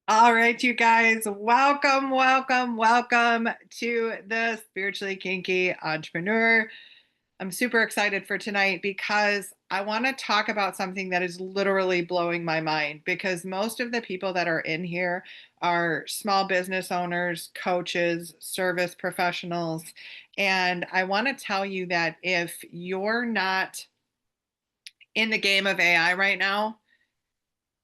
All right, you guys, welcome, welcome, welcome to the Spiritually Kinky Entrepreneur. I'm super excited for tonight because I want to talk about something that is literally blowing my mind because most of the people that are in here are small business owners, coaches, service professionals. And I want to tell you that if you're not in the game of AI right now,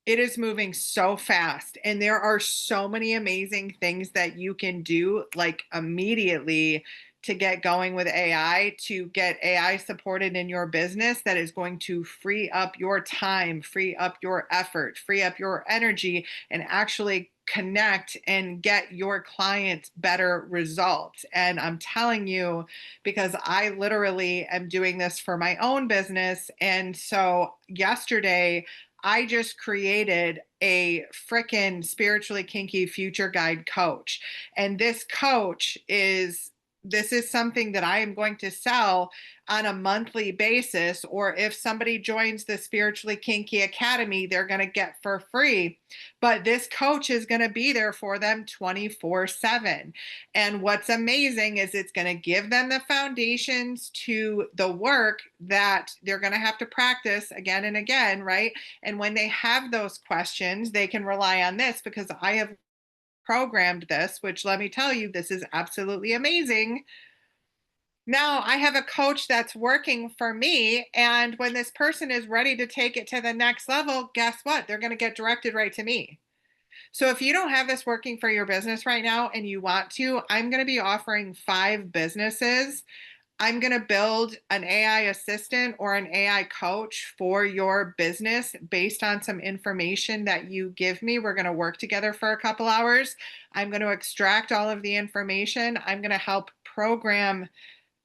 it is moving so fast, and there are so many amazing things that you can do like immediately to get going with AI, to get AI supported in your business that is going to free up your time, free up your effort, free up your energy, and actually connect and get your clients better results. And I'm telling you, because I literally am doing this for my own business. And so yesterday, I just created a freaking spiritually kinky future guide coach. And this is something that I am going to sell on a monthly basis. Or if somebody joins the Spiritually Kinky Academy, they're going to get for free. But this coach is going to be there for them 24/7. And what's amazing is it's going to give them the foundations to the work that they're going to have to practice again and again, right? And when they have those questions, they can rely on this because I have programmed this, which let me tell you, this is absolutely amazing. Now I have a coach that's working for me. And when this person is ready to take it to the next level, guess what? They're going to get directed right to me. So if you don't have this working for your business right now and you want to, I'm going to be offering 5 businesses. I'm going to build an AI assistant or an AI coach for your business based on some information that you give me. We're going to work together for a couple hours. I'm going to extract all of the information. I'm going to help program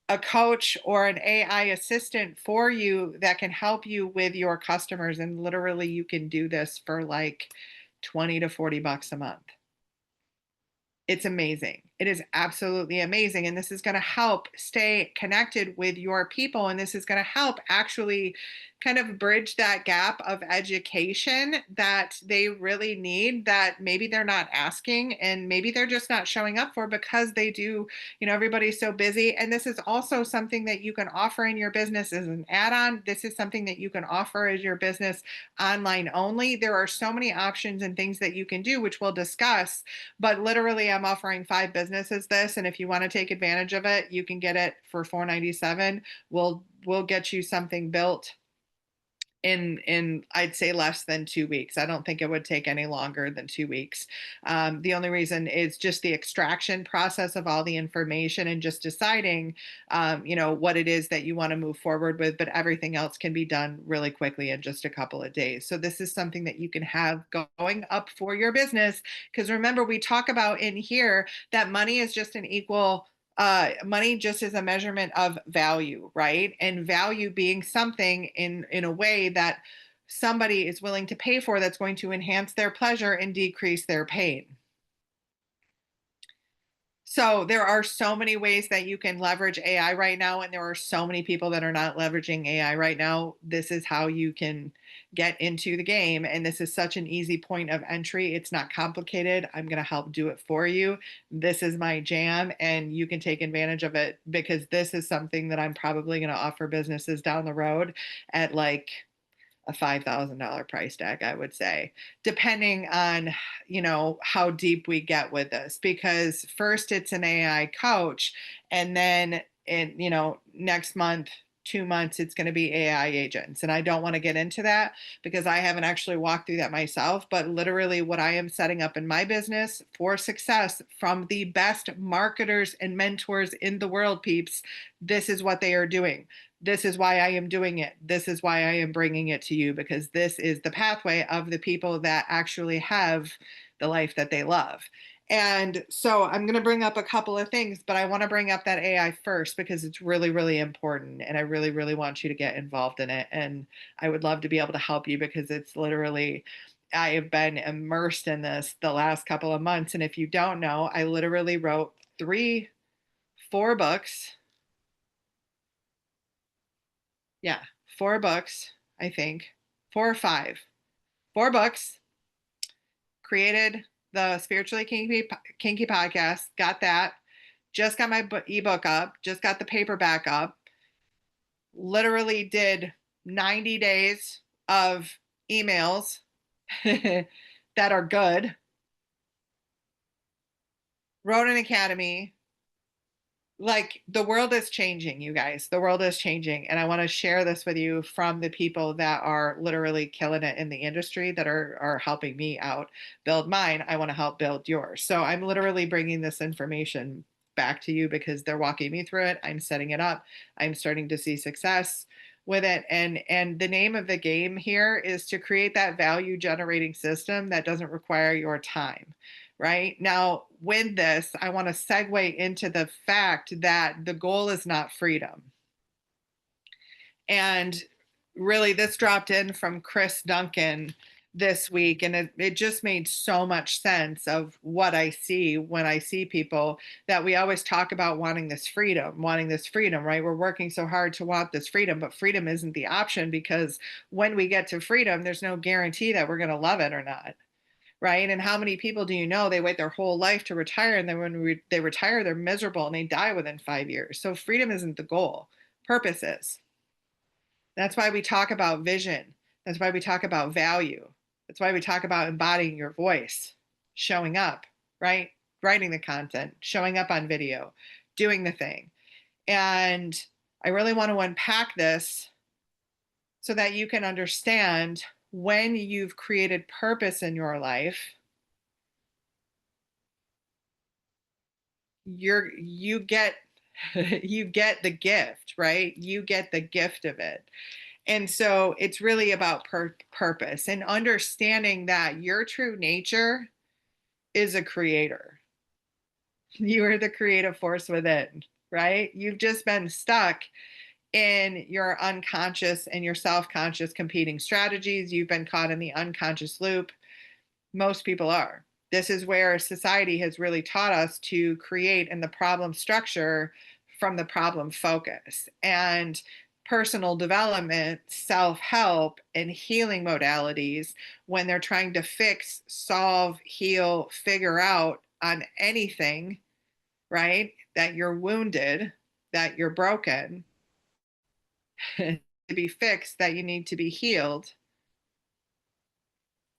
a coach or an AI assistant for you that can help you with your customers. And literally, you can do this for like 20 to 40 bucks a month. It's amazing. It is absolutely amazing. And this is going to help stay connected with your people. And this is going to help actually kind of bridge that gap of education that they really need, that maybe they're not asking and maybe they're just not showing up for because they do, everybody's so busy. And this is also something that you can offer in your business as an add on. This is something that you can offer as your business online only. There are so many options and things that you can do, which we'll discuss, but literally I'm offering 5 businesses this, and if you want to take advantage of it, you can get it for $497. We'll get you something built in I'd say less than 2 weeks. I don't think it would take any longer than 2 weeks. The only reason is just the extraction process of all the information and just deciding, what it is that you want to move forward with. But everything else can be done really quickly in just a couple of days. So this is something that you can have going up for your business. Because remember, we talk about in here that money is just an equal money just is a measurement of value, right? And value being something in a way that somebody is willing to pay for that's going to enhance their pleasure and decrease their pain. So there are so many ways that you can leverage AI right now, and there are so many people that are not leveraging AI right now. This is how you can get into the game, and this is such an easy point of entry. It's not complicated. I'm going to help do it for you. This is my jam, and you can take advantage of it because this is something that I'm probably going to offer businesses down the road at like a $5,000 price tag, I would say, depending on, how deep we get with this. Because first it's an AI coach, and then next month, 2 months, it's going to be AI agents. And I don't want to get into that because I haven't actually walked through that myself. But literally, what I am setting up in my business for success from the best marketers and mentors in the world, peeps, this is what they are doing. This is why I am doing it. This is why I am bringing it to you, because this is the pathway of the people that actually have the life that they love. And so I'm going to bring up a couple of things, but I want to bring up that AI first because it's really, really important. And I really, really want you to get involved in it. And I would love to be able to help you because it's literally, I have been immersed in this the last couple of months. And if you don't know, I literally wrote 4 books. Yeah, 4 books, I think, 4 or 5, 4 books created the Spiritually Kinky podcast, got that. Just got my ebook up, just got the paperback up. Literally did 90 days of emails that are good. Wrote an academy. Like, the world is changing, you guys. The world is changing. And I want to share this with you from the people that are literally killing it in the industry, that are helping me out build mine. I want to help build yours. So I'm literally bringing this information back to you because they're walking me through it. I'm setting it up. I'm starting to see success with it. And the name of the game here is to create that value generating system that doesn't require your time. Right now, with this, I want to segue into the fact that the goal is not freedom. And really, this dropped in from Chris Duncan this week, and it just made so much sense of what I see when I see people that we always talk about wanting this freedom, right? We're working so hard to want this freedom, but freedom isn't the option, because when we get to freedom, there's no guarantee that we're going to love it or not. Right. And how many people do you know, they wait their whole life to retire, and then when they retire, they're miserable and they die within 5 years. So freedom isn't the goal. Purpose is. That's why we talk about vision. That's why we talk about value. That's why we talk about embodying your voice, showing up, right? Writing the content, showing up on video, doing the thing. And I really want to unpack this so that you can understand, when you've created purpose in your life, you get you get the gift, right? You get the gift of it. And so it's really about purpose, and understanding that your true nature is a creator. You are the creative force within, right? You've just been stuck in your unconscious and your self-conscious competing strategies. You've been caught in the unconscious loop. Most people are. This is where society has really taught us to create in the problem structure from the problem focus. And personal development, self-help, and healing modalities, when they're trying to fix, solve, heal, figure out on anything, right? That you're wounded, that you're broken, to be fixed, that you need to be healed.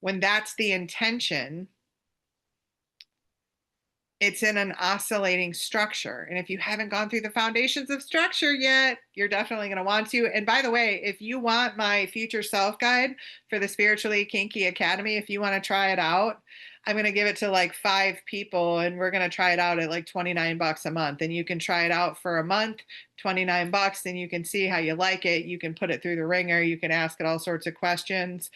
When that's the intention, it's in an oscillating structure. And if you haven't gone through the foundations of structure yet, you're definitely going to want to. And by the way, if you want my future self guide for the Spiritually Kinky Academy, if you want to try it out, I'm going to give it to like 5 people, and we're going to try it out at like $29 a month. And you can try it out for a month, $29, and you can see how you like it. You can put it through the ringer. You can ask it all sorts of questions.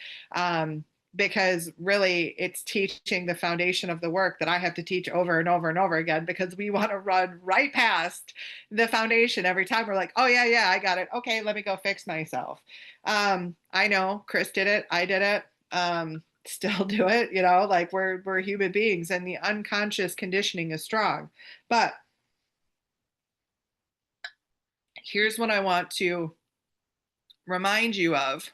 Because really, it's teaching the foundation of the work that I have to teach over and over and over again, because we want to run right past the foundation every time. We're like, oh yeah, I got it. Okay, let me go fix myself. I know Chris did it. I did it. Still do it. Like, we're human beings, and the unconscious conditioning is strong. But here's what I want to remind you of,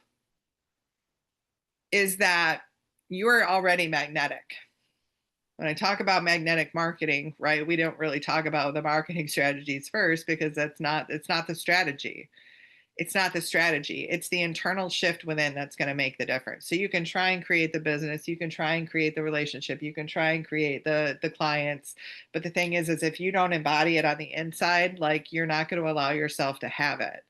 is that you are already magnetic. When I talk about magnetic marketing, right, we don't really talk about the marketing strategies first, because it's not the strategy. It's not the strategy. It's the internal shift within that's going to make the difference. So you can try and create the business, you can try and create the relationship, you can try and create the clients. But the thing is if you don't embody it on the inside, like, you're not going to allow yourself to have it.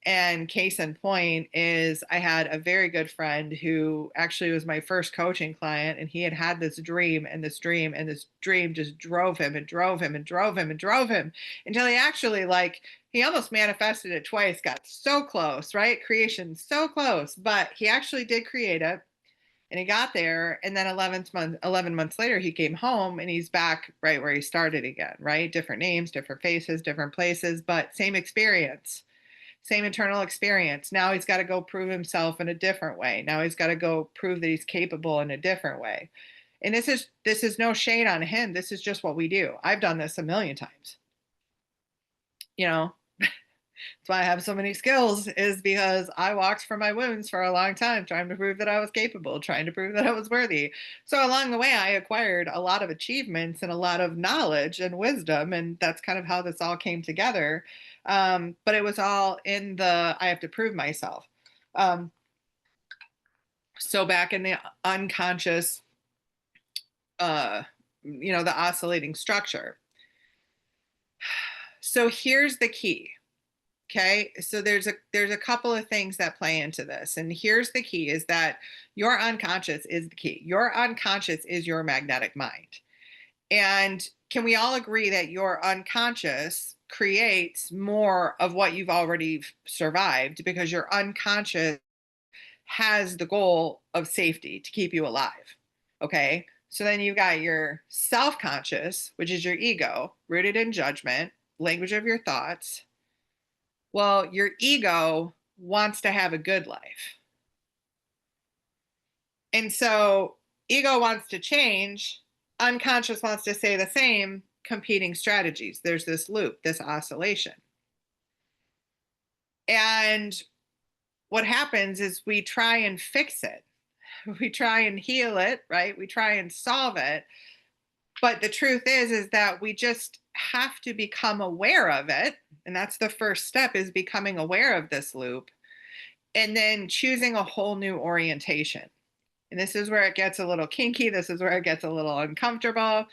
And case in point is, I had a very good friend who actually was my first coaching client, and he had this dream and this dream, and this dream just drove him and drove him and drove him and drove him until he actually, like, he almost manifested it twice, got so close, right? Creation so close, but he actually did create it, and he got there. And then 11 months later, he came home, and he's back right where he started again, right? Different names, different faces, different places, but same experience. Same internal experience. Now he's got to go prove himself in a different way. Now he's got to go prove that he's capable in a different way. And this is no shade on him. This is just what we do. I've done this a million times. That's why I have so many skills is because I walked from my wounds for a long time, trying to prove that I was capable, trying to prove that I was worthy. So along the way, I acquired a lot of achievements and a lot of knowledge and wisdom. And that's kind of how this all came together. But it was all in the, I have to prove myself. So back in the unconscious, the oscillating structure. So here's the key. Okay, so there's a couple of things that play into this, and here's the key: is that your unconscious is the key. Your unconscious is your magnetic mind, and can we all agree that your unconscious creates more of what you've already survived, because your unconscious has the goal of safety to keep you alive? Okay, so then you've got your self-conscious, which is your ego, rooted in judgment, language of your thoughts. Well, your ego wants to have a good life. And so ego wants to change, unconscious wants to stay the same, competing strategies. There's this loop, this oscillation. And what happens is we try and fix it. We try and heal it, right? We try and solve it. But the truth is that we just have to become aware of it. And that's the first step, is becoming aware of this loop, and then choosing a whole new orientation. And this is where it gets a little kinky. This is where it gets a little uncomfortable,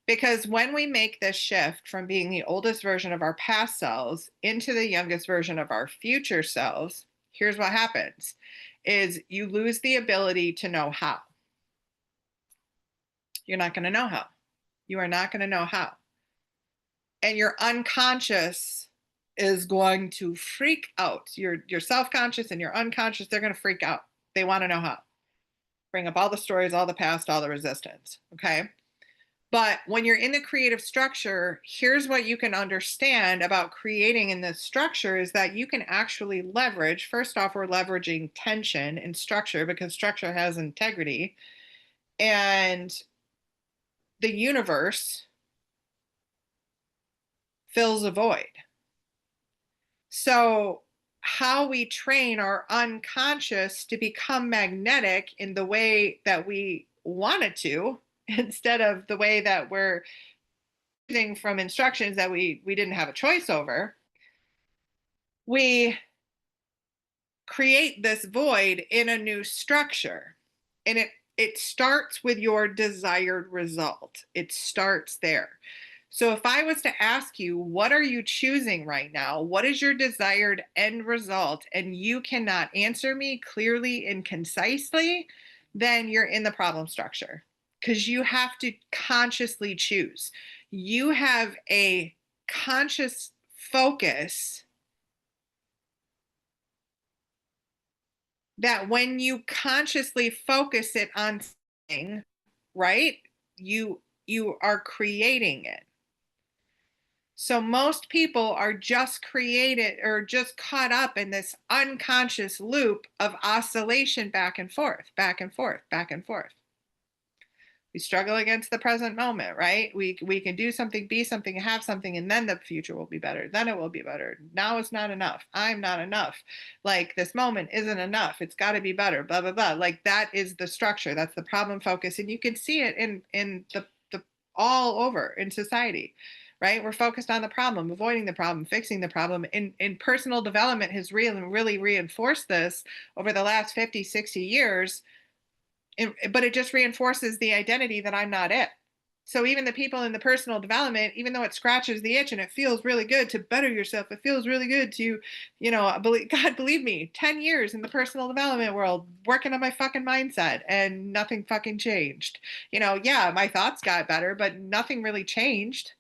because when we make this shift from being the oldest version of our past selves into the youngest version of our future selves, here's what happens: is you lose the ability to know how. You're not going to know how. You are not going to know how. And your unconscious is going to freak out. Your self-conscious and your unconscious, they're going to freak out. They want to know how. Bring up all the stories, all the past, all the resistance. Okay. But when you're in the creative structure, here's what you can understand about creating in this structure, is that you can actually leverage. First off, we're leveraging tension and structure, because structure has integrity. And the universe fills a void. So how we train our unconscious to become magnetic in the way that we want it to, instead of the way that we're using from instructions that we didn't have a choice over, we create this void in a new structure. And it starts with your desired result. It starts there. So if I was to ask you, what are you choosing right now? What is your desired end result? And you cannot answer me clearly and concisely, then you're in the problem structure, because you have to consciously choose. You have a conscious focus that when you consciously focus it on something, right, you are creating it. So most people are just created, or just caught up in this unconscious loop of oscillation, back and forth, back and forth, back and forth. We struggle against the present moment, right? We can do something, be something, have something, and then the future will be better. Then it will be better. Now it's not enough. I'm not enough. Like, this moment isn't enough. It's got to be better. Blah blah blah. Like, that is the structure. That's the problem focus, and you can see it in the all over in society. Right? We're focused on the problem, avoiding the problem, fixing the problem. In personal development has really reinforced this over the last 50, 60 years. But it just reinforces the identity that I'm not it. So even the people in the personal development, even though it scratches the itch and it feels really good to better yourself, it feels really good to, believe me, 10 years in the personal development world, working on my fucking mindset, and nothing fucking changed. Yeah, my thoughts got better, but nothing really changed.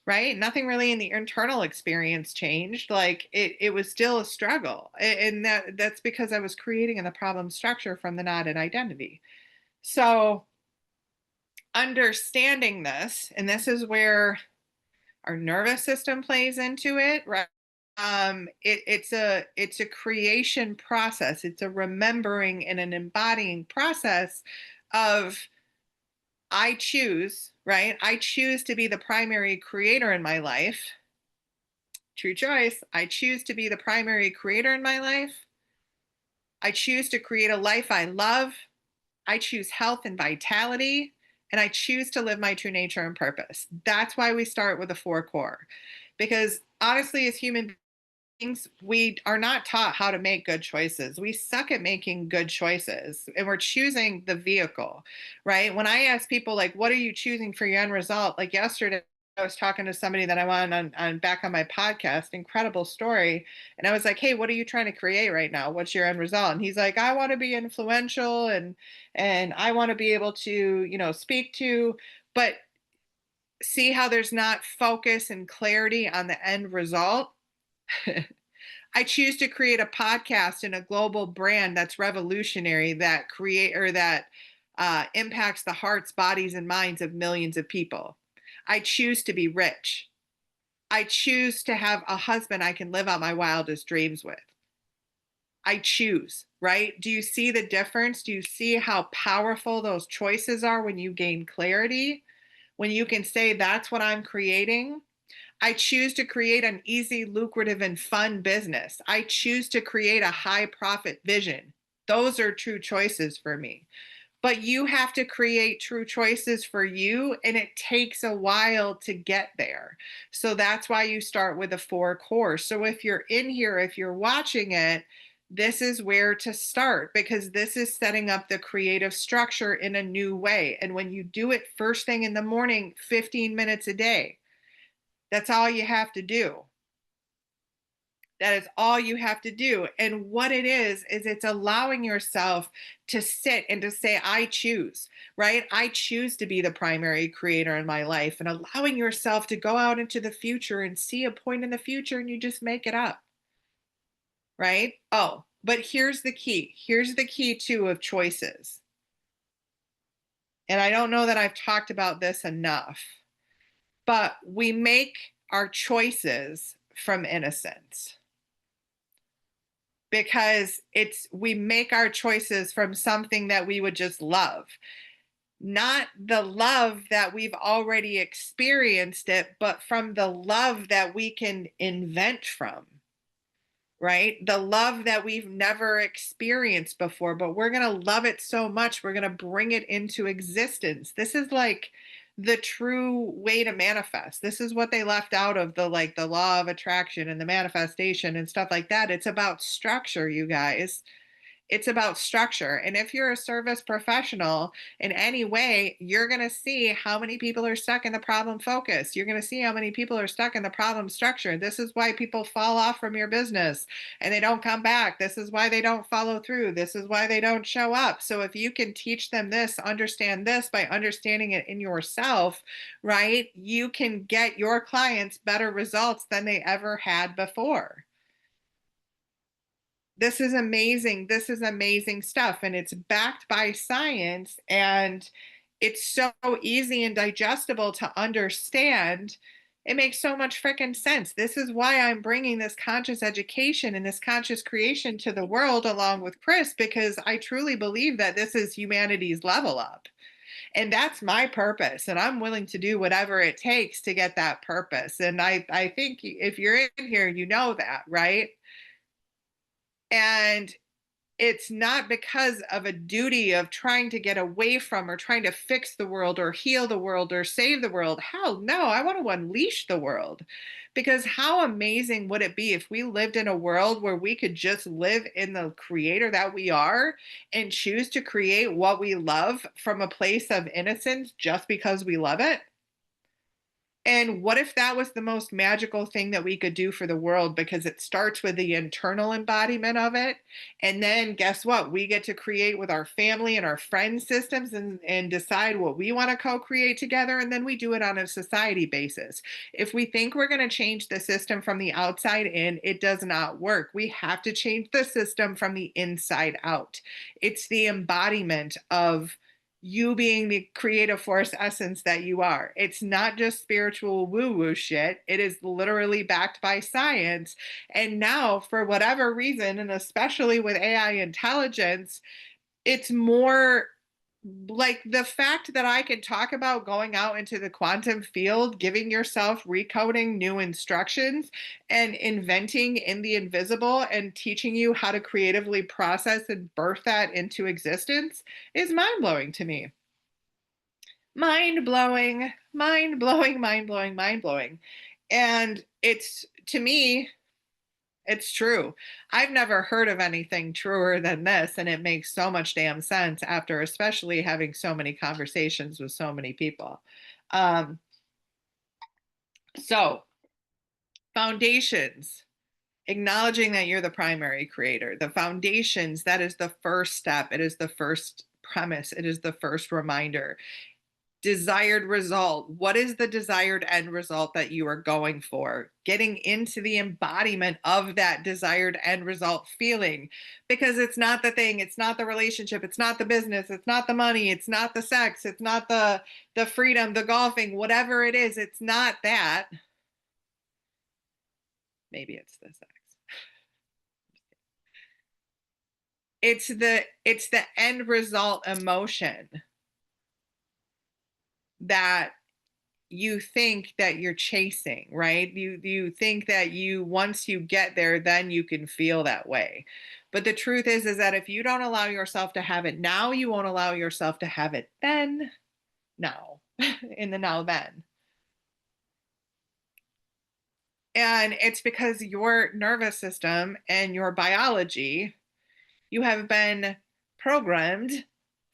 Right? Nothing really in the internal experience changed. Like, it was still a struggle. And that's because I was creating in the problem structure from the knotted identity. So understanding this, and this is where our nervous system plays into it, right? It's a creation process. It's a remembering and an embodying process of, I choose, right? I choose to be the primary creator in my life. True choice. I choose to be the primary creator in my life. I choose to create a life I love. I choose health and vitality. And I choose to live my true nature and purpose. That's why we start with the four core. Because honestly, as human beings, we are not taught how to make good choices. We suck at making good choices, and we're choosing the vehicle, right? When I ask people, like, what are you choosing for your end result? Like yesterday, I was talking to somebody that I wanted on back on my podcast, incredible story. And I was like, hey, what are you trying to create right now? What's your end result? And he's like, I want to be influential and I want to be able to, speak to, but see how there's not focus and clarity on the end result. I choose to create a podcast and a global brand that's revolutionary, that impacts the hearts, bodies, and minds of millions of people. I choose to be rich. I choose to have a husband I can live out my wildest dreams with. I choose, right? Do you see the difference? Do you see how powerful those choices are when you gain clarity? When you can say, that's what I'm creating. I choose to create an easy, lucrative, and fun business. I choose to create a high profit vision. Those are true choices for me. But you have to create true choices for you, and it takes a while to get there. So that's why you start with the four core. So if you're in here, if you're watching it, this is where to start, because this is setting up the creative structure in a new way. And when you do it first thing in the morning, 15 minutes a day, that's all you have to do. That is all you have to do. And what it is it's allowing yourself to sit and to say, I choose, right? I choose to be the primary creator in my life, and allowing yourself to go out into the future and see a point in the future and you just make it up, right? Oh, but here's the key. Here's the key too of choices. And I don't know that I've talked about this enough, but we make our choices from innocence, because we make our choices from something that we would just love, not the love that we've already experienced it, but from the love that we can invent from, right? The love that we've never experienced before, but we're going to love it so much we're going to bring it into existence. This is like the true way to manifest. This is what they left out of the law of attraction and the manifestation and stuff like that. It's about structure, you guys. It's about structure. And if you're a service professional in any way, you're going to see how many people are stuck in the problem focus. You're going to see how many people are stuck in the problem structure. This is why people fall off from your business and they don't come back. This is why they don't follow through. This is why they don't show up. So if you can teach them this, understand this by understanding it in yourself, right, you can get your clients better results than they ever had before. This is amazing. This is amazing stuff. And it's backed by science. And it's so easy and digestible to understand. It makes so much freaking sense. This is why I'm bringing this conscious education and this conscious creation to the world along with Chris, because I truly believe that this is humanity's level up. And that's my purpose. And I'm willing to do whatever it takes to get that purpose. And I think if you're in here, you know that, right? And it's not because of a duty of trying to get away from or trying to fix the world or heal the world or save the world. Hell no, I want to unleash the world. Because how amazing would it be if we lived in a world where we could just live in the creator that we are and choose to create what we love from a place of innocence just because we love it? And what if that was the most magical thing that we could do for the world? Because it starts with the internal embodiment of it. And then guess what? We get to create with our family and our friend systems and decide what we want to co-create together. And then we do it on a society basis. If we think we're going to change the system from the outside in, it does not work. We have to change the system from the inside out. It's the embodiment of you being the creative force essence that you are. It's not just spiritual woo-woo shit. It is literally backed by science. And now, for whatever reason, and especially with AI intelligence, it's more like the fact that I can talk about going out into the quantum field, giving yourself recoding new instructions and inventing in the invisible and teaching you how to creatively process and birth that into existence is mind blowing to me. Mind blowing, mind blowing, mind blowing, mind blowing. And it's, to me, it's true. I've never heard of anything truer than this, and it makes so much damn sense after especially having so many conversations with so many people. Um, so, foundations, acknowledging that you're the primary creator. The foundations, that is the first step. It is the first premise. It is the first reminder. Desired result. What is the desired end result that you are going for? Getting into the embodiment of that desired end result feeling, because it's not the thing, it's not the relationship, it's not the business, it's not the money, it's not the sex, it's not the freedom, the golfing, whatever it is, it's not that. Maybe it's the sex. It's the end result emotion that you think that you're chasing, right? You think that once you get there, then you can feel that way. But the truth is that if you don't allow yourself to have it now, you won't allow yourself to have it then. No, in the now then. And it's because your nervous system and your biology, you have been programmed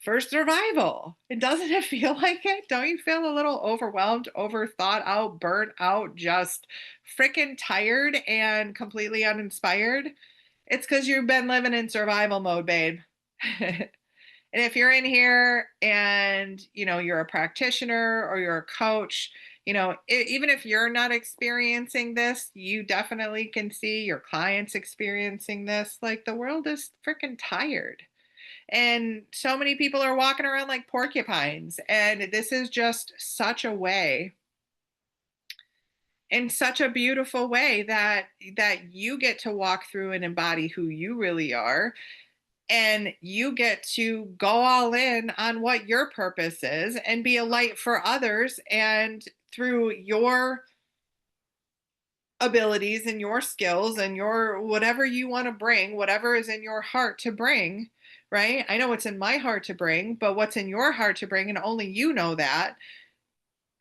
for survival. And doesn't it feel like it? Don't you feel a little overwhelmed, overthought out, burnt out, just freaking tired and completely uninspired? It's because you've been living in survival mode, babe. And if you're in here and you're a practitioner or you're a coach, even if you're not experiencing this, you definitely can see your clients experiencing this. Like, the world is freaking tired. And so many people are walking around like porcupines. And this is just such a way, in such a beautiful way, that you get to walk through and embody who you really are. And you get to go all in on what your purpose is and be a light for others. And through your abilities and your skills and your whatever you want to bring, whatever is in your heart to bring, right? I know what's in my heart to bring, but what's in your heart to bring, and only you know that.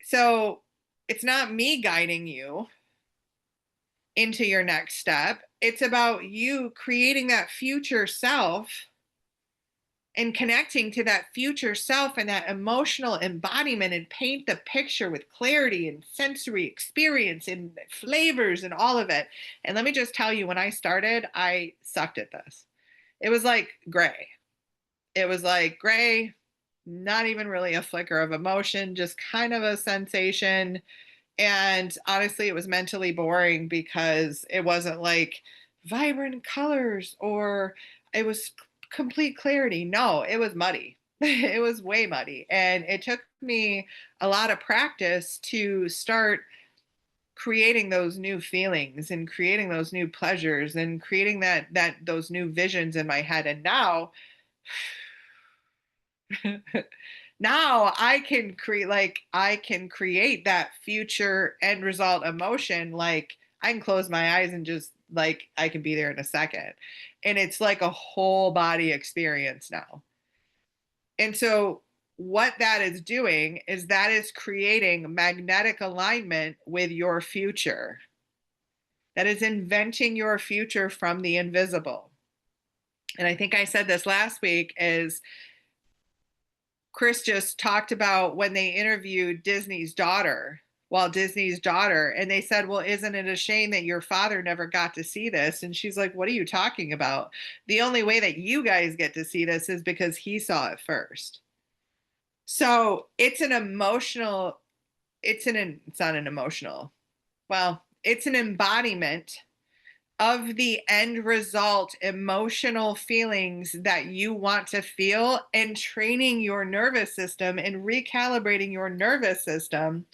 So it's not me guiding you into your next step. It's about you creating that future self and connecting to that future self and that emotional embodiment, and paint the picture with clarity and sensory experience and flavors and all of it. And let me just tell you, when I started, I sucked at this. It was like gray. It was like gray, not even really a flicker of emotion, just kind of a sensation. And honestly, it was mentally boring because it wasn't like vibrant colors or it was complete clarity. No, it was muddy. It was way muddy. And it took me a lot of practice to start creating those new feelings and creating those new pleasures and creating those new visions in my head. And now now I can create that future end result emotion. Like, I can close my eyes and just, like, I can be there in a second. And it's like a whole body experience now. And so what that is doing is that is creating magnetic alignment with your future. That is inventing your future from the invisible. And I think I said this last week, is Chris just talked about when they interviewed Disney's daughter, Walt Disney's daughter, and they said, well, isn't it a shame that your father never got to see this? And she's like, what are you talking about? The only way that you guys get to see this is because he saw it first. So it's an emotional, it's not an emotional, well, it's an embodiment of the end result emotional feelings that you want to feel, and training your nervous system and recalibrating your nervous system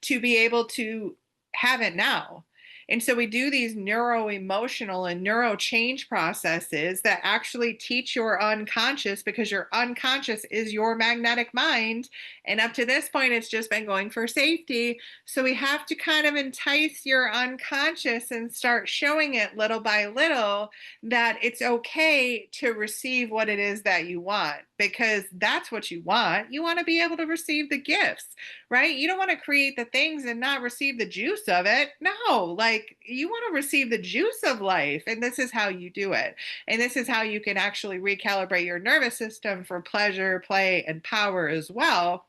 to be able to have it now. And so we do these neuro-emotional and neuro change processes that actually teach your unconscious, because your unconscious is your magnetic mind. And up to this point, it's just been going for safety. So we have to kind of entice your unconscious and start showing it little by little that it's okay to receive what it is that you want, because that's what you want. You want to be able to receive the gifts, right? You don't want to create the things and not receive the juice of it. No, like you want to receive the juice of life. And this is how you do it. And this is how you can actually recalibrate your nervous system for pleasure, play, and power as well.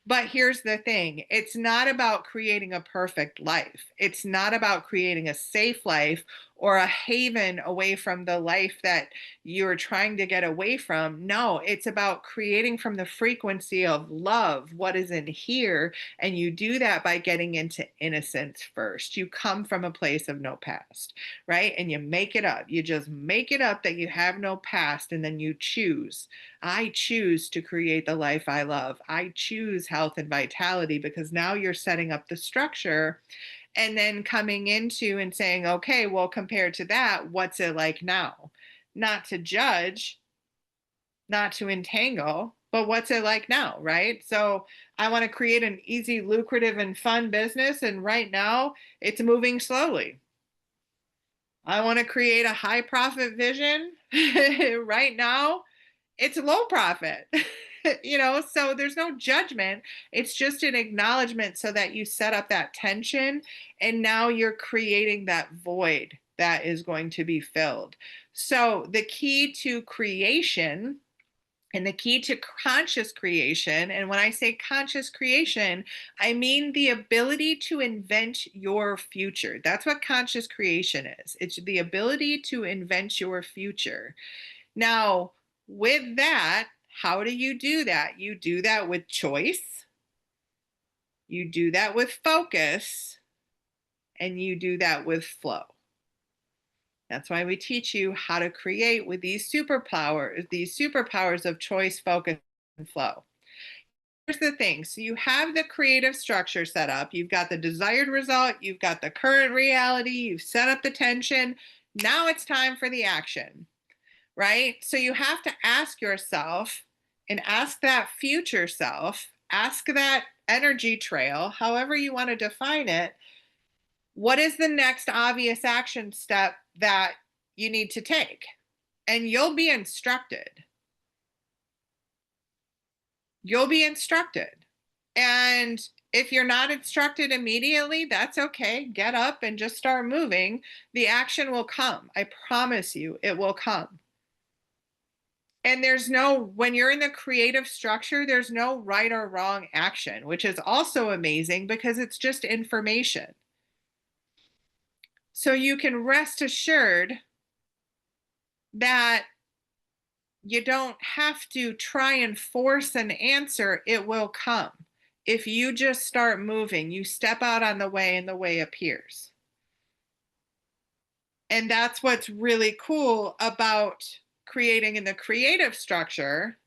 But here's the thing, it's not about creating a perfect life. It's not about creating a safe life or a haven away from the life that you're trying to get away from. No, it's about creating from the frequency of love what is in here. And you do that by getting into innocence first. You come from a place of no past, right? And you make it up. You just make it up that you have no past, and then you choose. I choose to create the life I love. I choose health and vitality, because now you're setting up the structure and then coming into and saying, okay, well, compared to that, what's it like now? Not to judge, not to entangle, but what's it like now, right? So I want to create an easy, lucrative, and fun business. And right now it's moving slowly. I want to create a high profit vision. Right now it's low profit. So there's no judgment. It's just an acknowledgement so that you set up that tension, and now you're creating that void that is going to be filled. So the key to creation and the key to conscious creation, and when I say conscious creation, I mean the ability to invent your future. That's what conscious creation is. It's the ability to invent your future. Now, with that, how do you do that? You do that with choice, you do that with focus, and you do that with flow. That's why we teach you how to create with these superpowers of choice, focus, and flow. Here's the thing. So you have the creative structure set up. You've got the desired result. You've got the current reality. You've set up the tension. Now it's time for the action. Right? So you have to ask yourself and ask that future self, ask that energy trail, however you want to define it, what is the next obvious action step that you need to take? And you'll be instructed. You'll be instructed. And if you're not instructed immediately, that's okay. Get up and just start moving. The action will come. I promise you, it will come. And when you're in the creative structure, there's no right or wrong action, which is also amazing because it's just information. So you can rest assured that you don't have to try and force an answer. It will come. If you just start moving, you step out on the way and the way appears. And that's what's really cool about creating in the creative structure.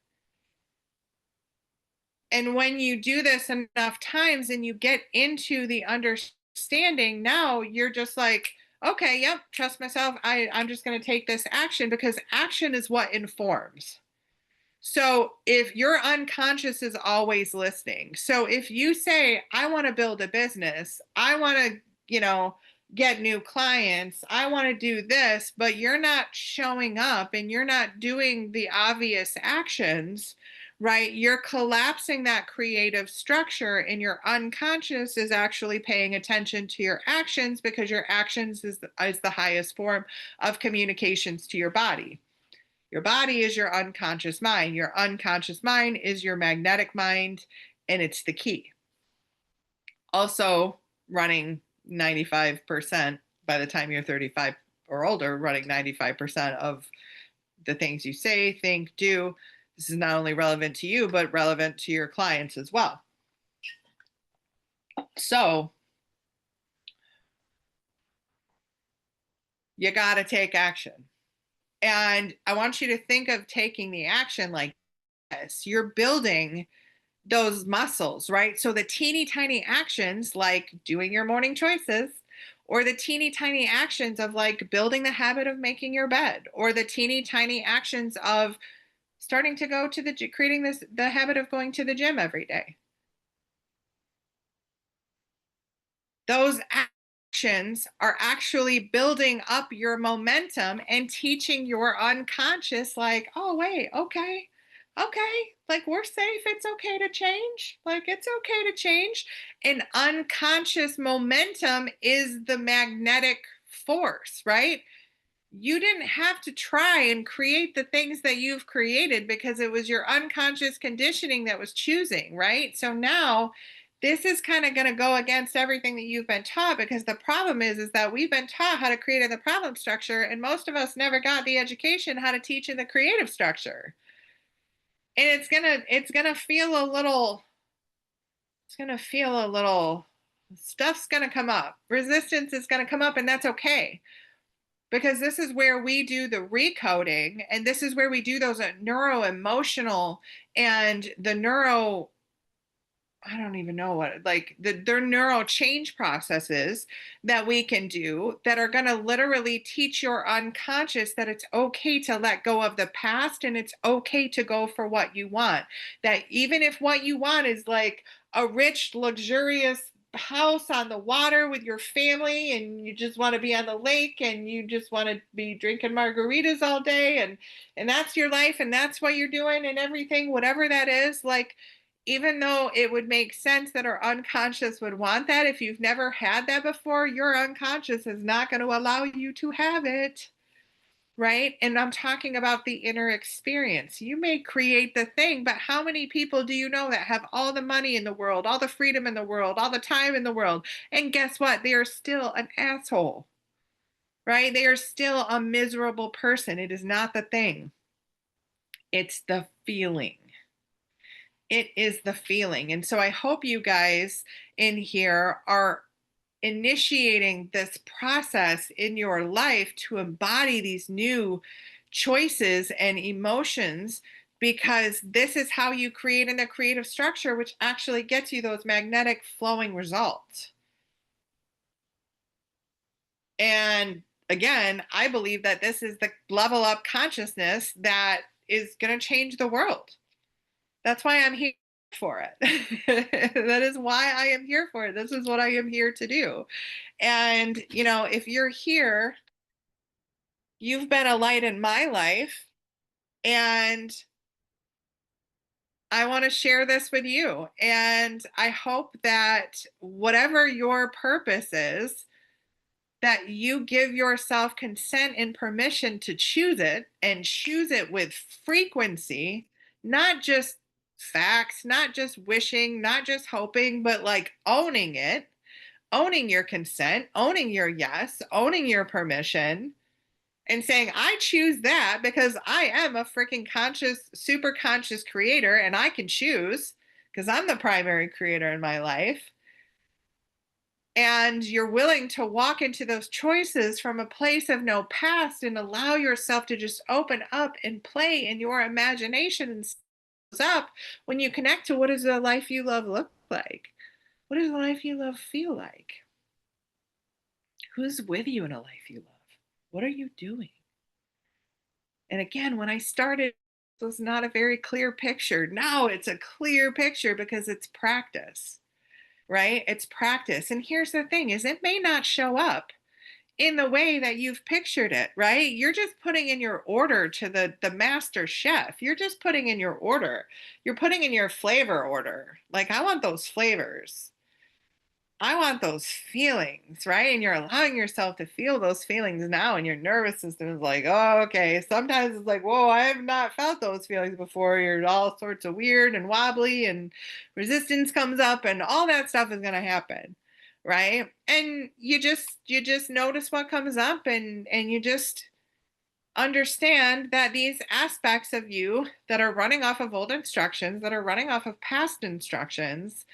And when you do this enough times and you get into the understanding, now you're just like, okay, yep, trust myself. I'm just going to take this action, because action is what informs. So if your unconscious is always listening, so if you say, I want to build a business, I want to, get new clients, I want to do this, but you're not showing up and you're not doing the obvious actions, right? You're collapsing that creative structure, and your unconscious is actually paying attention to your actions, because your actions is the highest form of communications to your body. Your body is your unconscious mind. Your unconscious mind is your magnetic mind, and it's the key. Also running 95% by the time you're 35 or older, running 95% of the things you say, think, do. This is not only relevant to you, but relevant to your clients as well. So you got to take action. And I want you to think of taking the action like this. You're building those muscles, right? So the teeny tiny actions like doing your morning choices, or the teeny tiny actions of like building the habit of making your bed, or the teeny tiny actions of starting to go to creating the habit of going to the gym every day. Those actions are actually building up your momentum and teaching your unconscious, like, oh, wait, okay, like we're safe. It's okay to change. Like, it's okay to change. And unconscious momentum is the magnetic force, right? You didn't have to try and create the things that you've created because it was your unconscious conditioning that was choosing, right? So now this is kind of going to go against everything that you've been taught, because the problem is that we've been taught how to create the problem structure, and most of us never got the education how to teach in the creative structure. And it's gonna feel a little, stuff's gonna come up, resistance is gonna come up, and that's okay, because this is where we do the recoding, and this is where we do those neuro emotional and the neuro, I don't even know what, like their neuro change processes that we can do that are going to literally teach your unconscious that it's okay to let go of the past, and it's okay to go for what you want. That even if what you want is like a rich, luxurious house on the water with your family, and you just want to be on the lake, and you just want to be drinking margaritas all day, and that's your life, and that's what you're doing, and everything, whatever that is, like, even though it would make sense that our unconscious would want that, if you've never had that before, your unconscious is not going to allow you to have it, right? And I'm talking about the inner experience. You may create the thing, but how many people do you know that have all the money in the world, all the freedom in the world, all the time in the world? And guess what? They are still an asshole, right? They are still a miserable person. It is not the thing, it's the feeling. It is the feeling. And so I hope you guys in here are initiating this process in your life to embody these new choices and emotions, because this is how you create in the creative structure, which actually gets you those magnetic flowing results. And again, I believe that this is the level up consciousness that is going to change the world. That's why I'm here for it. That is why I am here for it. This is what I am here to do. And, if you're here, you've been a light in my life, and I want to share this with you. And I hope that whatever your purpose is, that you give yourself consent and permission to choose it, and choose it with frequency, not just facts, not just wishing, not just hoping, but like owning it, owning your consent, owning your yes, owning your permission, and saying, I choose that because I am a freaking conscious, super conscious creator, and I can choose because I'm the primary creator in my life. And you're willing to walk into those choices from a place of no past, and allow yourself to just open up and play in your imagination, and up when you connect to, what does the life you love look like? What does the life you love feel like? Who's with you in a life you love? What are you doing? And again, when I started, it was not a very clear picture. Now it's a clear picture because it's practice, right? It's practice. And here's the thing is, it may not show up in the way that you've pictured it, right? You're just putting in your order to the master chef. You're just putting in your order. You're putting in your flavor order. Like, I want those flavors. I want those feelings, right? And you're allowing yourself to feel those feelings now, and your nervous system is like, oh, okay. Sometimes it's like, whoa, I have not felt those feelings before. You're all sorts of weird and wobbly, and resistance comes up, and all that stuff is going to happen, right? And you just notice what comes up, and you just understand that these aspects of you that are running off of old instructions, that are running off of past instructions,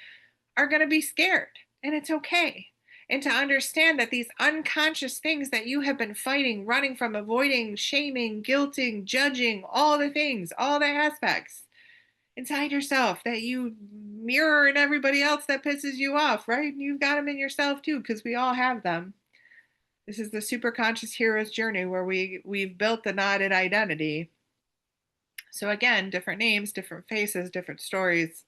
are going to be scared, and it's okay. And to understand that these unconscious things that you have been fighting, running from, avoiding, shaming, guilting, judging, all the things, all the aspects inside yourself that you mirror in everybody else that pisses you off, right? You've got them in yourself too, because we all have them. This is the superconscious hero's journey where we've built the knotted identity. So again, different names, different faces, different stories,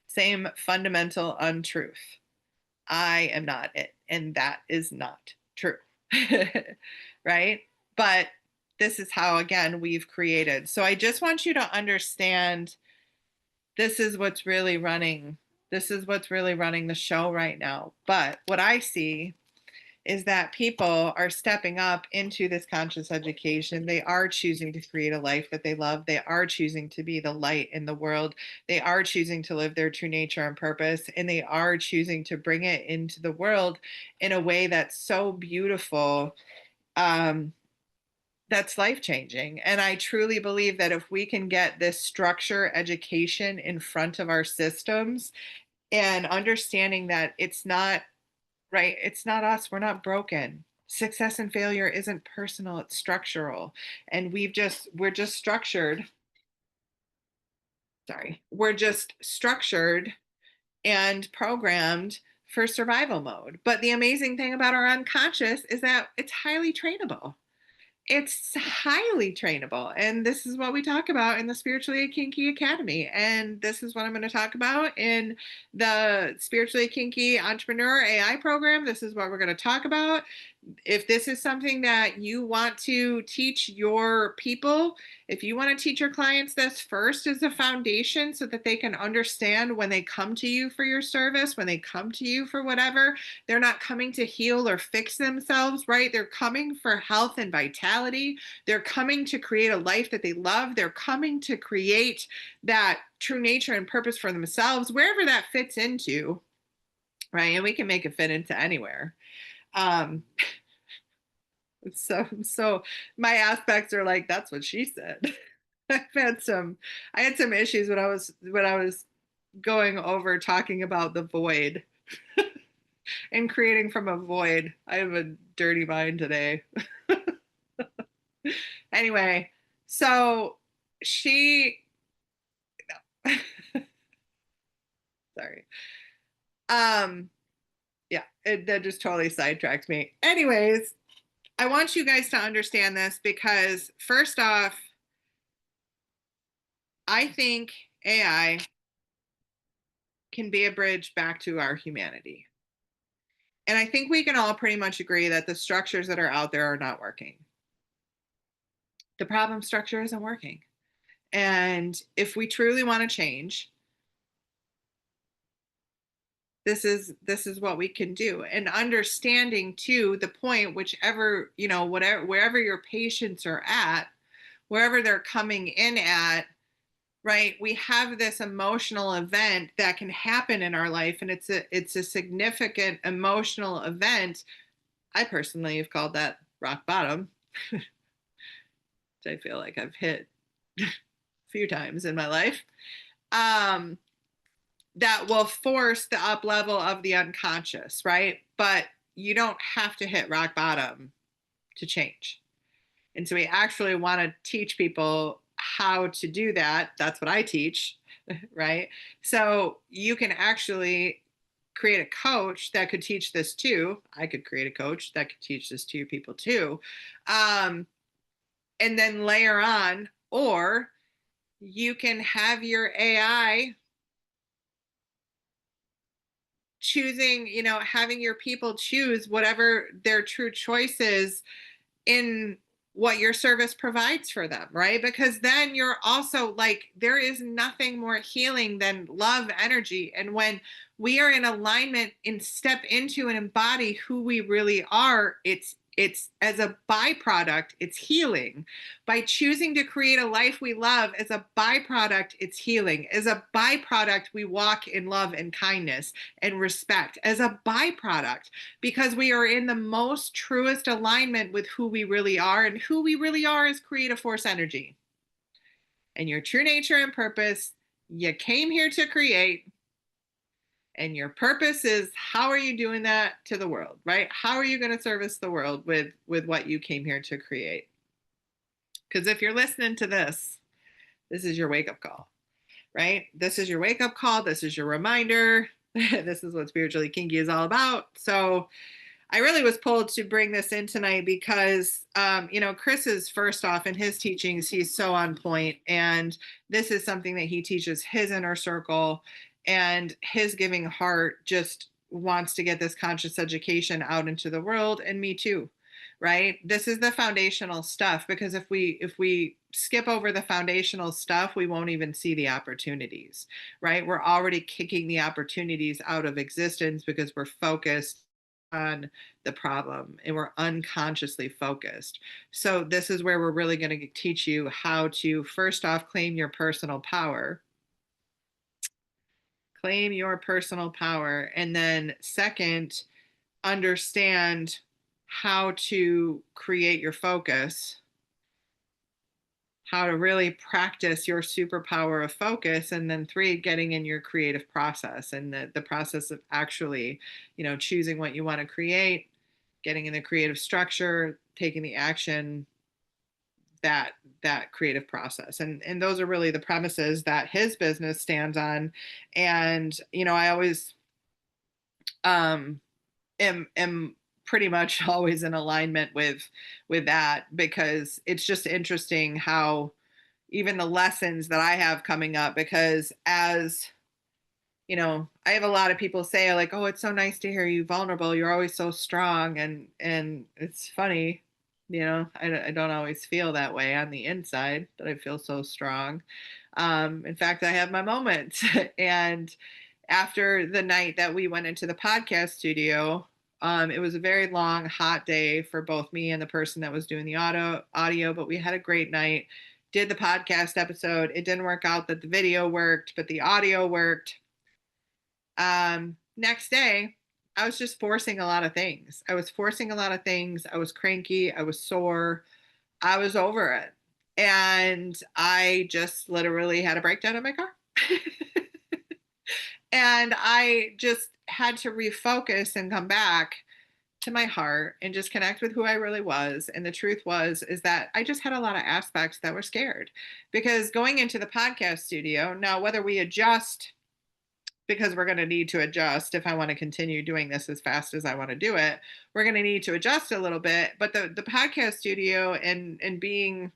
same fundamental untruth. I am not it, and that is not true. Right? But this is how, again, we've created. So I just want you to understand this is what's really running. This is what's really running the show right now. But what I see is that people are stepping up into this conscious education. They are choosing to create a life that they love. They are choosing to be the light in the world. They are choosing to live their true nature and purpose. And they are choosing to bring it into the world in a way that's so beautiful. That's life-changing. And I truly believe that if we can get this structure education in front of our systems and understanding that it's not right, it's not us, we're not broken. Success and failure isn't personal, it's structural. And we're just structured. Sorry. We're just structured and programmed for survival mode. But the amazing thing about our unconscious is that it's highly trainable. It's highly trainable. And this is what we talk about in the Spiritually Kinky Academy. And this is what I'm going to talk about in the Spiritually Kinky Entrepreneur AI program. This is what we're going to talk about. If this is something that you want to teach your people, if you want to teach your clients this first as a foundation so that they can understand when they come to you for your service, when they come to you for whatever, they're not coming to heal or fix themselves, right? They're coming for health and vitality. They're coming to create a life that they love. They're coming to create that true nature and purpose for themselves, wherever that fits into, right? And we can make it fit into anywhere. So my aspects are like, that's what she said. I had some issues when I was going over talking about the void and creating from a void. I have a dirty mind today. Anyway, so she sorry. Yeah, that just totally sidetracked me. Anyways, I want you guys to understand this because first off, I think AI can be a bridge back to our humanity. And I think we can all pretty much agree that the structures that are out there are not working. The problem structure isn't working. And if we truly want to change, this is what we can do. And understanding too the point, whichever, whatever, wherever your patients are at, wherever they're coming in at, right, we have this emotional event that can happen in our life, and it's a significant emotional event. I personally have called that rock bottom. I feel like I've hit a few times in my life. That will force the up level of the unconscious, right? But you don't have to hit rock bottom to change. And so we actually want to teach people how to do that. That's what I teach, right? So you can actually create a coach that could teach this too. I could create a coach that could teach this to your people too. And then layer on, or you can have your AI choosing, having your people choose whatever their true choice is in what your service provides for them, right? Because then you're also like, there is nothing more healing than love energy. And when we are in alignment and step into and embody who we really are, it's as a byproduct, it's healing. By choosing to create a life we love, as a byproduct, it's healing. As a byproduct, we walk in love and kindness and respect. As a byproduct, because we are in the most truest alignment with who we really are, and who we really are is creative force energy. And your true nature and purpose, you came here to create. And your purpose is, how are you doing that to the world, right? How are you going to service the world with what you came here to create? Because if you're listening to this is your wake-up call, right? This is your wake-up call. This is your reminder. This is what Spiritually Kinky is all about. So I really was pulled to bring this in tonight because, Chris is first off in his teachings, he's so on point. And this is something that he teaches his inner circle, and his giving heart just wants to get this conscious education out into the world, and me too. Right? This is the foundational stuff, because if we skip over the foundational stuff, we won't even see the opportunities, right? We're already kicking the opportunities out of existence because we're focused on the problem and we're unconsciously focused. So this is where we're really going to teach you how to first off claim your personal power. Claim your personal power, and then second, understand how to create your focus, how to really practice your superpower of focus, and then three, getting in your creative process, and the process of actually, choosing what you want to create, getting in the creative structure, taking the action, that creative process. And those are really the premises that his business stands on. And I always am pretty much always in alignment with that, because it's just interesting how even the lessons that I have coming up, because as I have a lot of people say like, oh, it's so nice to hear you vulnerable, you're always so strong. And it's funny, I don't always feel that way on the inside, that I feel so strong. In fact, I have my moments. And after the night that we went into the podcast studio, it was a very long, hot day for both me and the person that was doing the audio, but we had a great night. Did the podcast episode. It didn't work out that the video worked, but the audio worked. Next day, I was just forcing a lot of things. I was cranky. I was sore. I was over it. And I just literally had a breakdown in my car. And I just had to refocus and come back to my heart and just connect with who I really was. And the truth is that I just had a lot of aspects that were scared, because going into the podcast studio, now whether we adjust, because we're going to need to adjust if I want to continue doing this as fast as I want to do it, we're going to need to adjust a little bit. But the podcast studio and being,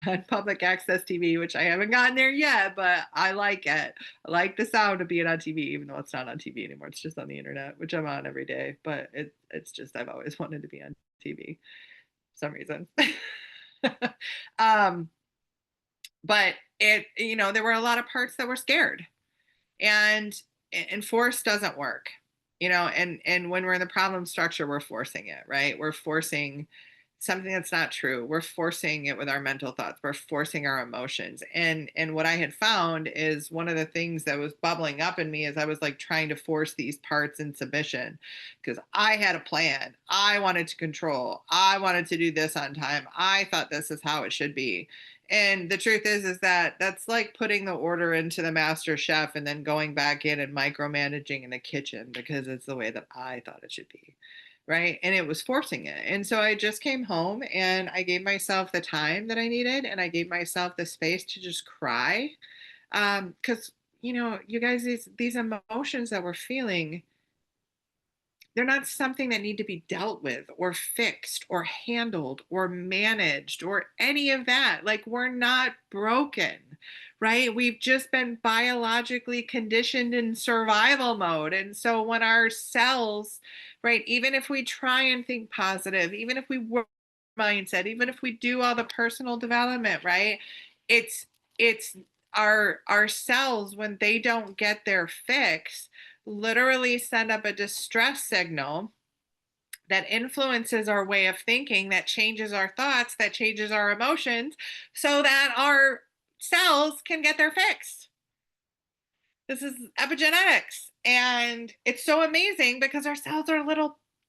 on public access TV, which I haven't gotten there yet, but I like it. I like the sound of being on TV, even though it's not on TV anymore. It's just on the internet, which I'm on every day. But it's just, I've always wanted to be on TV for some reason. um, but there were a lot of parts that were scared, and force doesn't work, and when we're in the problem structure, we're forcing it, right? We're forcing something that's not true. We're forcing it with our mental thoughts. We're forcing our emotions. And what I had found is one of the things that was bubbling up in me is I was like trying to force these parts in submission, because I had a plan. I wanted to control. I wanted to do this on time. I thought this is how it should be. And the truth is that that's like putting the order into the master chef and then going back in and micromanaging in the kitchen because it's the way that I thought it should be. Right. And it was forcing it. And so I just came home and I gave myself the time that I needed, and I gave myself the space to just cry. Because, you guys, these emotions that we're feeling, they're not something that need to be dealt with or fixed or handled or managed or any of that. Like, we're not broken, right? We've just been biologically conditioned in survival mode. And so when our cells, right, even if we try and think positive, even if we work mindset, even if we do all the personal development, right, it's our cells, when they don't get their fix, literally send up a distress signal that influences our way of thinking, that changes our thoughts, that changes our emotions, so that our cells can get their fix. This is epigenetics. And it's so amazing because our cells are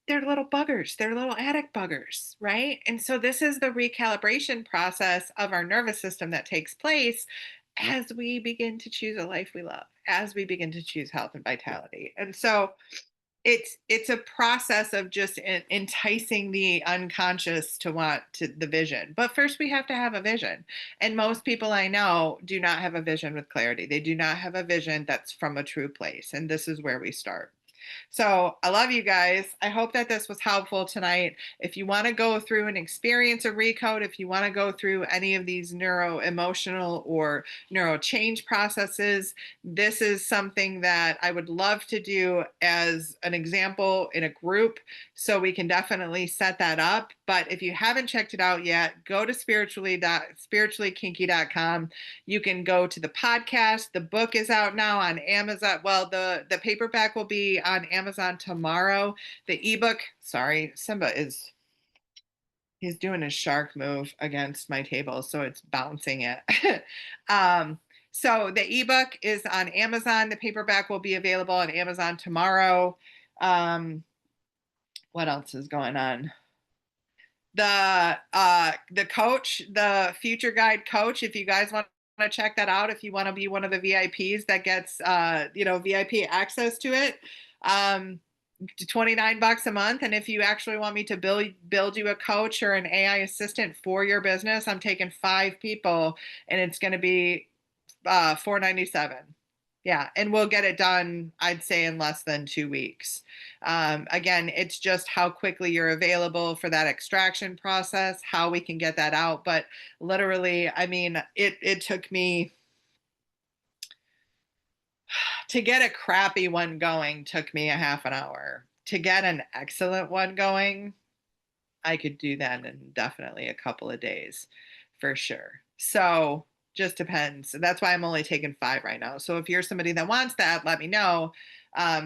they're little buggers. They're little attic buggers, right? And so this is the recalibration process of our nervous system that takes place as we begin to choose a life we love, as we begin to choose health and vitality. And so it's a process of just enticing the unconscious to want to the vision. But first we have to have a vision. And most people I know do not have a vision with clarity. They do not have a vision that's from a true place. And this is where we start. So I love you guys. I hope that this was helpful tonight. If you want to go through and experience a recode, if you want to go through any of these neuro emotional or neuro change processes, this is something that I would love to do as an example in a group. So we can definitely set that up. But if you haven't checked it out yet, go to spirituallykinky.com. You can go to the podcast. The book is out now on Amazon. Well, the paperback will be on Amazon tomorrow. The ebook, sorry, Simba is he's doing his shark move against my table, so it's bouncing it. So the ebook is on Amazon. The paperback will be available on Amazon tomorrow. What else is going on? The coach, the future guide coach, if you guys want to check that out, if you want to be one of the VIPs that gets VIP access to it, $29 a month. And if you actually want me to build you a coach or an AI assistant for your business, I'm taking 5 people and it's going to be $497. Yeah, and we'll get it done, I'd say, in less than 2 weeks. Again, it's just how quickly you're available for that extraction process, how we can get that out. But literally, I mean, it took me to get a crappy one going, took me a half an hour. To get an excellent one going, I could do that in definitely a couple of days for sure. So just depends. That's why I'm only taking 5 right now. So if you're somebody that wants that, let me know,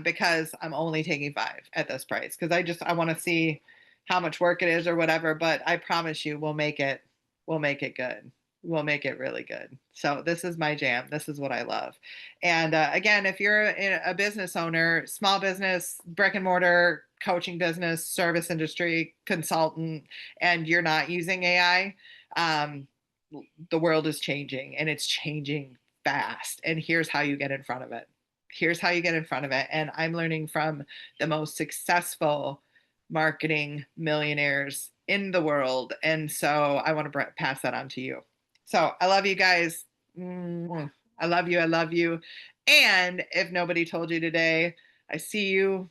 because I'm only taking 5 at this price because I want to see how much work it is or whatever. But I promise you, we'll make it good. We'll make it really good. So this is my jam. This is what I love. And again, if you're a business owner, small business, brick and mortar, coaching business, service industry, consultant, and you're not using AI, the world is changing and it's changing fast. And here's how you get in front of it. Here's how you get in front of it. And I'm learning from the most successful marketing millionaires in the world. And so I want to pass that on to you. So I love you guys. I love you. I love you. And if nobody told you today, I see you,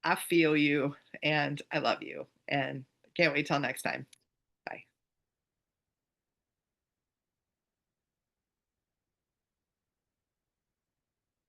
I feel you, and I love you. And can't wait till next time.